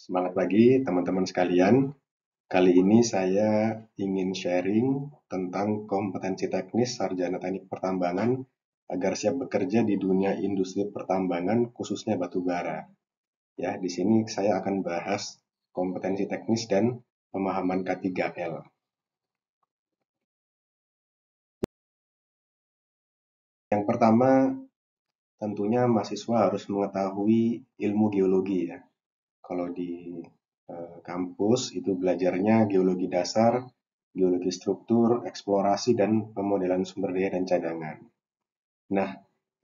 Semangat pagi teman-teman sekalian. Kali ini saya ingin sharing tentang kompetensi teknis sarjana teknik pertambangan agar siap bekerja di dunia industri pertambangan khususnya batu bara. Ya, di sini saya akan bahas kompetensi teknis dan pemahaman K3L. Yang pertama, tentunya mahasiswa harus mengetahui ilmu geologi ya. Kalau di kampus itu belajarnya geologi dasar, geologi struktur, eksplorasi, dan pemodelan sumber daya dan cadangan. Nah,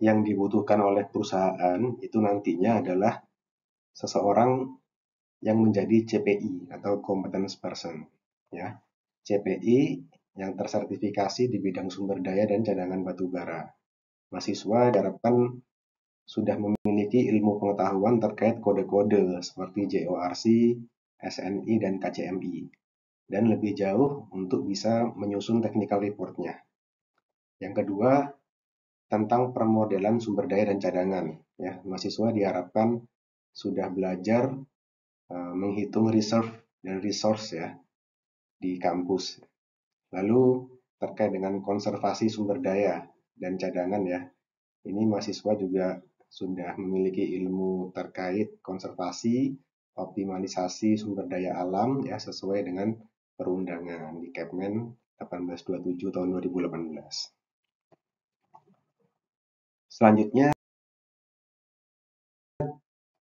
yang dibutuhkan oleh perusahaan itu nantinya adalah seseorang yang menjadi CPI atau Competence Person. Ya, CPI yang tersertifikasi di bidang sumber daya dan cadangan batu bara. Mahasiswa diharapkan sudah memiliki ilmu pengetahuan terkait kode-kode seperti JORC, SNI, dan KCMI, dan lebih jauh untuk bisa menyusun technical report-nya. Yang kedua, tentang permodelan sumber daya dan cadangan. Ya, mahasiswa diharapkan sudah belajar menghitung reserve dan resource ya di kampus. Lalu terkait dengan konservasi sumber daya dan cadangan ya, ini mahasiswa juga sudah memiliki ilmu terkait konservasi, optimalisasi sumber daya alam ya sesuai dengan perundangan di Kepmen 1827 tahun 2018. Selanjutnya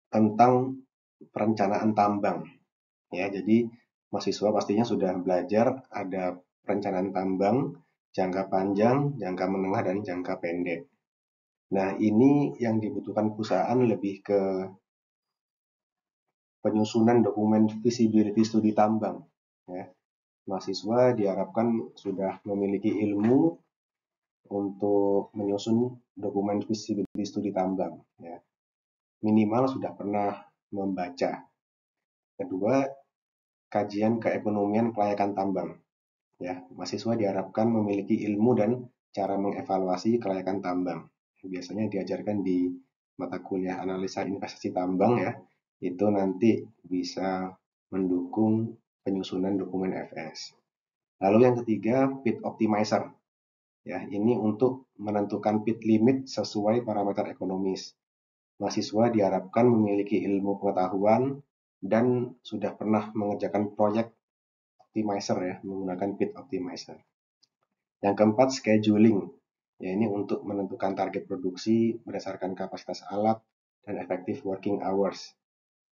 tentang perencanaan tambang. Ya, jadi mahasiswa pastinya sudah belajar ada perencanaan tambang jangka panjang, jangka menengah, dan jangka pendek. Nah, ini yang dibutuhkan perusahaan lebih ke penyusunan dokumen feasibility studi tambang. Ya. Mahasiswa diharapkan sudah memiliki ilmu untuk menyusun dokumen feasibility studi tambang. Ya. Minimal sudah pernah membaca. Kedua, kajian keekonomian kelayakan tambang. Ya, mahasiswa diharapkan memiliki ilmu dan cara mengevaluasi kelayakan tambang. Biasanya diajarkan di mata kuliah analisa investasi tambang ya. Itu nanti bisa mendukung penyusunan dokumen FS. Lalu yang ketiga, pit optimizer. Ya, ini untuk menentukan pit limit sesuai parameter ekonomis. Mahasiswa diharapkan memiliki ilmu pengetahuan dan sudah pernah mengerjakan proyek optimizer ya, menggunakan pit optimizer. Yang keempat, scheduling. Ya, ini untuk menentukan target produksi berdasarkan kapasitas alat dan effective working hours.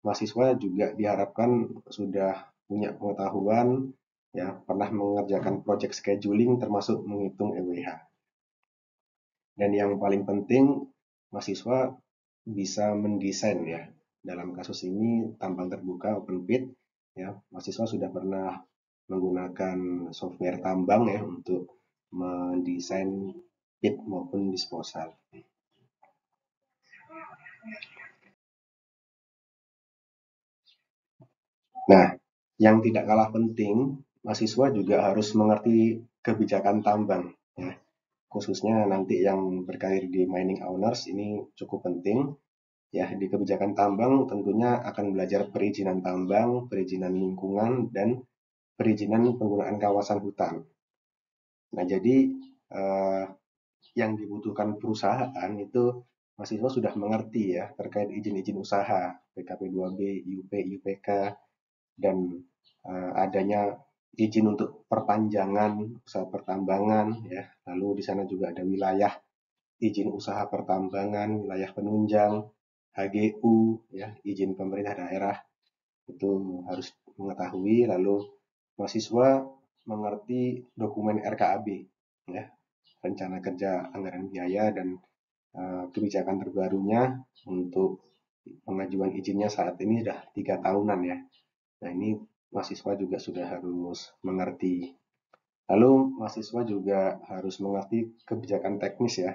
Mahasiswa juga diharapkan sudah punya pengetahuan ya, pernah mengerjakan project scheduling termasuk menghitung EWH. Dan yang paling penting, mahasiswa bisa mendesain ya. Dalam kasus ini tambang terbuka open pit ya, mahasiswa sudah pernah menggunakan software tambang ya untuk mendesain pit maupun disposal. Nah, yang tidak kalah penting, mahasiswa juga harus mengerti kebijakan tambang ya. Khususnya nanti yang berkarir di mining owners ini cukup penting. Ya, di kebijakan tambang tentunya akan belajar perizinan tambang, perizinan lingkungan, dan perizinan penggunaan kawasan hutan. Nah, jadi yang dibutuhkan perusahaan itu mahasiswa sudah mengerti ya terkait izin-izin usaha, PKP 2B, IUP, IUPK, dan adanya izin untuk perpanjangan usaha pertambangan ya. Lalu di sana juga ada wilayah izin usaha pertambangan, wilayah penunjang, HGU ya, izin pemerintah daerah itu harus mengetahui. Lalu mahasiswa mengerti dokumen RKAB ya, rencana kerja anggaran biaya, dan kebijakan terbarunya untuk pengajuan izinnya saat ini sudah 3 tahunan ya. Nah, ini mahasiswa juga sudah harus mengerti. Lalu mahasiswa juga harus mengerti kebijakan teknis ya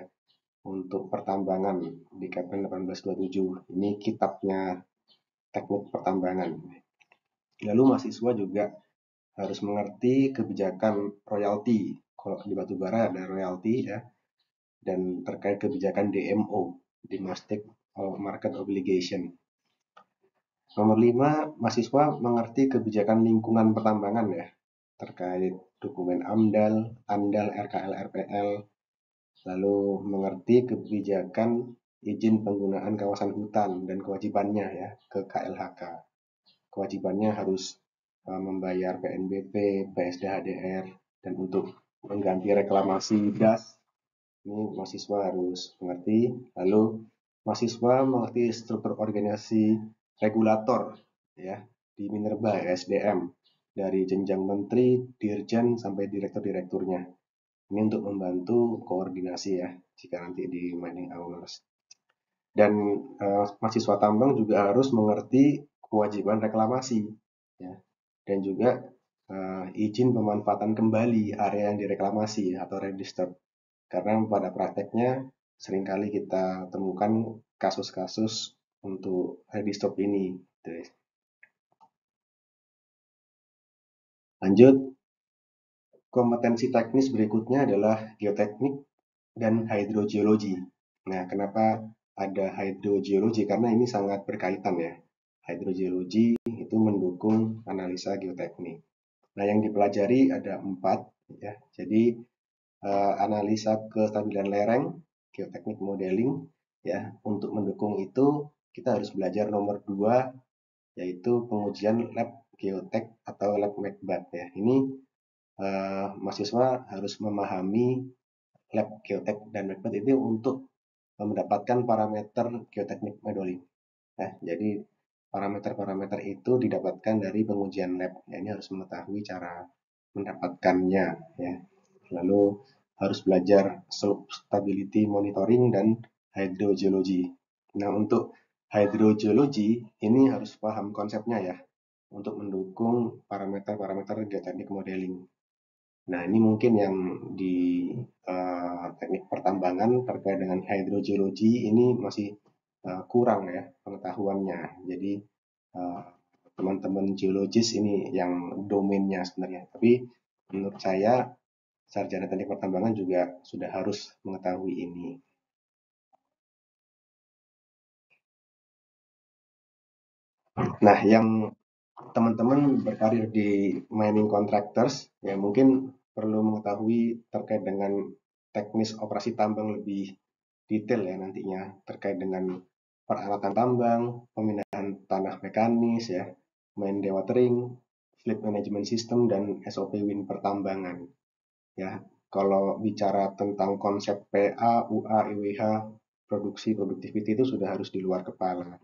untuk pertambangan di Kepmen 1827. Ini kitabnya teknik pertambangan. Lalu mahasiswa juga harus mengerti kebijakan royalti. Kalau di batubara ada royalti ya, dan terkait kebijakan DMO, Domestic Market Obligation. Nomor 5, mahasiswa mengerti kebijakan lingkungan pertambangan ya, terkait dokumen AMDAL, ANDAL, RKL, RPL, lalu mengerti kebijakan izin penggunaan kawasan hutan dan kewajibannya ya ke KLHK. Kewajibannya harus membayar PNBP, PSDHDR, dan untuk mengganti reklamasi gas ini mahasiswa harus mengerti. Lalu mahasiswa mengerti struktur organisasi regulator ya di Minerba ya, SDM dari jenjang menteri, dirjen sampai direktur-direkturnya. Ini untuk membantu koordinasi ya jika nanti di mining hours. Dan mahasiswa tambang juga harus mengerti kewajiban reklamasi ya. Dan juga izin pemanfaatan kembali area yang direklamasi atau redisturb. Karena pada prakteknya seringkali kita temukan kasus-kasus untuk redisturb ini. Lanjut, kompetensi teknis berikutnya adalah geoteknik dan hidrogeologi. Nah, kenapa ada hidrogeologi? Karena ini sangat berkaitan ya. Hidrogeologi itu mendukung analisa geoteknik. Nah, yang dipelajari ada 4 ya. Jadi analisa kestabilan lereng, geoteknik modeling ya. Untuk mendukung itu kita harus belajar nomor 2 yaitu pengujian lab geotek atau lab MACBAT ya. Ini mahasiswa harus memahami lab geotek dan MACBAT itu untuk mendapatkan parameter geoteknik modeling. Ya, jadi parameter-parameter itu didapatkan dari pengujian lab. Ya, ini harus mengetahui cara mendapatkannya ya. Lalu harus belajar slope stability monitoring dan hydrogeology. Nah, untuk hydrogeology ini harus paham konsepnya ya untuk mendukung parameter-parameter geoteknik modeling. Nah, ini mungkin yang di teknik pertambangan terkait dengan hydrogeology ini masih kurang ya pengetahuannya. Jadi teman-teman geologis ini yang domainnya sebenarnya. Tapi menurut saya sarjana teknik pertambangan juga sudah harus mengetahui ini. Nah, yang teman-teman berkarir di mining contractors ya mungkin perlu mengetahui terkait dengan teknis operasi tambang lebih detail ya nantinya terkait dengan peralatan tambang, pemindahan tanah mekanis ya, main dewatering, fleet management system dan SOP wind pertambangan. Ya, kalau bicara tentang konsep PA, UA, EWH, produksi, productivity itu sudah harus di luar kepala.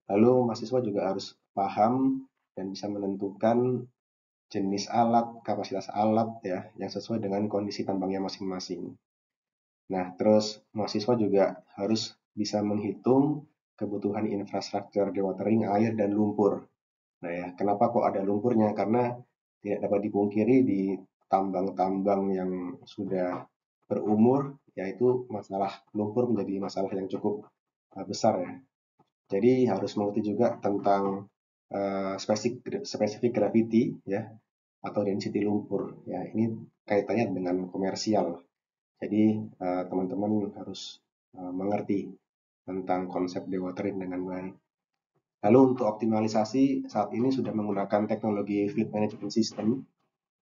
Lalu mahasiswa juga harus paham dan bisa menentukan jenis alat, kapasitas alat ya yang sesuai dengan kondisi tambangnya masing-masing. Nah, terus mahasiswa juga harus bisa menghitung kebutuhan infrastruktur dewatering, air dan lumpur. Nah ya, kenapa kok ada lumpurnya? Karena tidak dapat dipungkiri di tambang-tambang yang sudah berumur, yaitu masalah lumpur menjadi masalah yang cukup besar ya. Jadi harus mengerti juga tentang spesifik gravity ya atau density lumpur ya. Ini kaitannya dengan komersial. Jadi teman-teman harus mengerti tentang konsep dewatering dengan baik. Lalu untuk optimalisasi saat ini sudah menggunakan teknologi fleet management system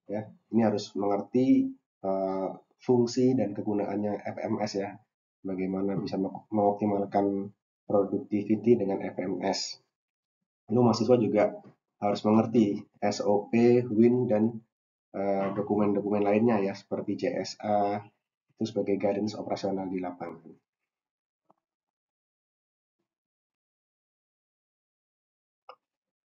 ya. Ini harus mengerti fungsi dan kegunaannya FMS ya. Bagaimana bisa mengoptimalkan productivity dengan FMS. Lalu mahasiswa juga harus mengerti SOP, WIN dan dokumen-dokumen lainnya ya seperti CSA itu sebagai guidance operasional di lapangan.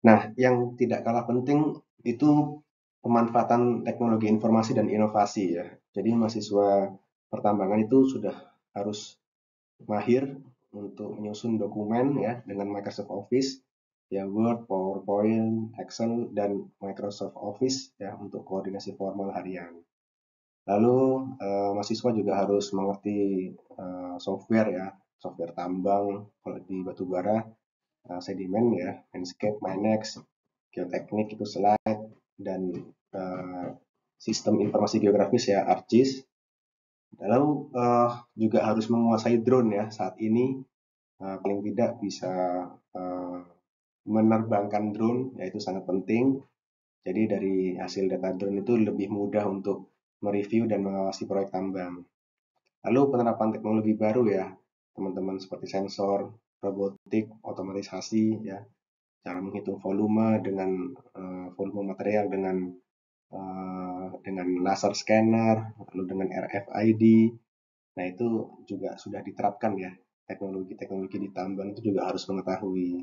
Nah, yang tidak kalah penting itu pemanfaatan teknologi informasi dan inovasi ya. Jadi mahasiswa pertambangan itu sudah harus mahir untuk menyusun dokumen ya dengan Microsoft Office, ya Word, PowerPoint, Excel dan Microsoft Office ya untuk koordinasi formal harian. Lalu mahasiswa juga harus mengerti software ya, software tambang kalau di batubara sedimen ya, Enscape, Minex, geoteknik itu slide dan sistem informasi geografis ya ArcGIS. Lalu juga harus menguasai drone ya saat ini paling tidak bisa menerbangkan drone, yaitu sangat penting. Jadi dari hasil data drone itu lebih mudah untuk mereview dan mengawasi proyek tambang. Lalu penerapan teknologi baru ya, teman-teman, seperti sensor, robotik, otomatisasi ya, cara menghitung volume dengan volume material dengan laser scanner, lalu dengan RFID. Nah, itu juga sudah diterapkan ya. Teknologi-teknologi di tambang itu juga harus mengetahui.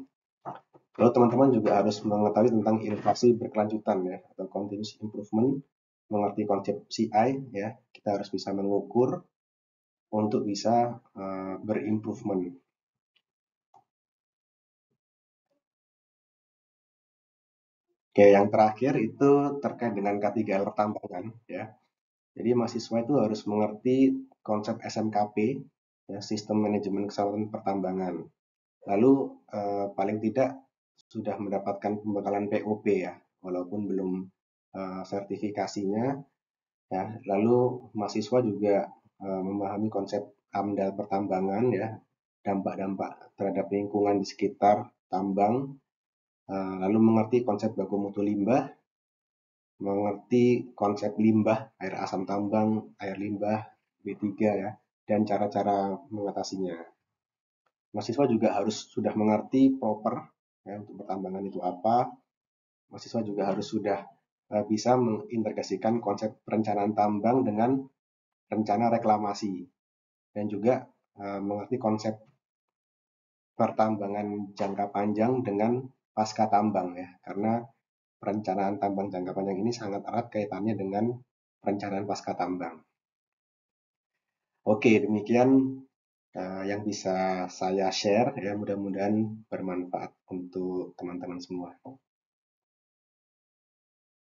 Lalu teman-teman juga harus mengetahui tentang inovasi berkelanjutan ya, atau continuous improvement, mengerti konsep CI ya. Kita harus bisa mengukur untuk bisa berimprovement. Oke, yang terakhir itu terkait dengan K3L pertambangan ya. Jadi mahasiswa itu harus mengerti konsep SMKP ya, Sistem Manajemen Keselamatan Pertambangan. Lalu paling tidak sudah mendapatkan pembekalan POP ya, walaupun belum sertifikasinya ya. Lalu mahasiswa juga memahami konsep AMDAL pertambangan ya, dampak-dampak terhadap lingkungan di sekitar tambang, lalu mengerti konsep baku mutu limbah, mengerti konsep limbah, air asam tambang, air limbah, B3 ya, dan cara-cara mengatasinya. Mahasiswa juga harus sudah mengerti proper ya, untuk pertambangan itu apa. Mahasiswa juga harus sudah bisa mengintegrasikan konsep perencanaan tambang dengan rencana reklamasi, dan juga mengerti konsep pertambangan jangka panjang dengan pasca tambang ya, karena perencanaan tambang jangka panjang ini sangat erat kaitannya dengan perencanaan pasca tambang. Oke, demikian yang bisa saya share ya, mudah-mudahan bermanfaat untuk teman-teman semua.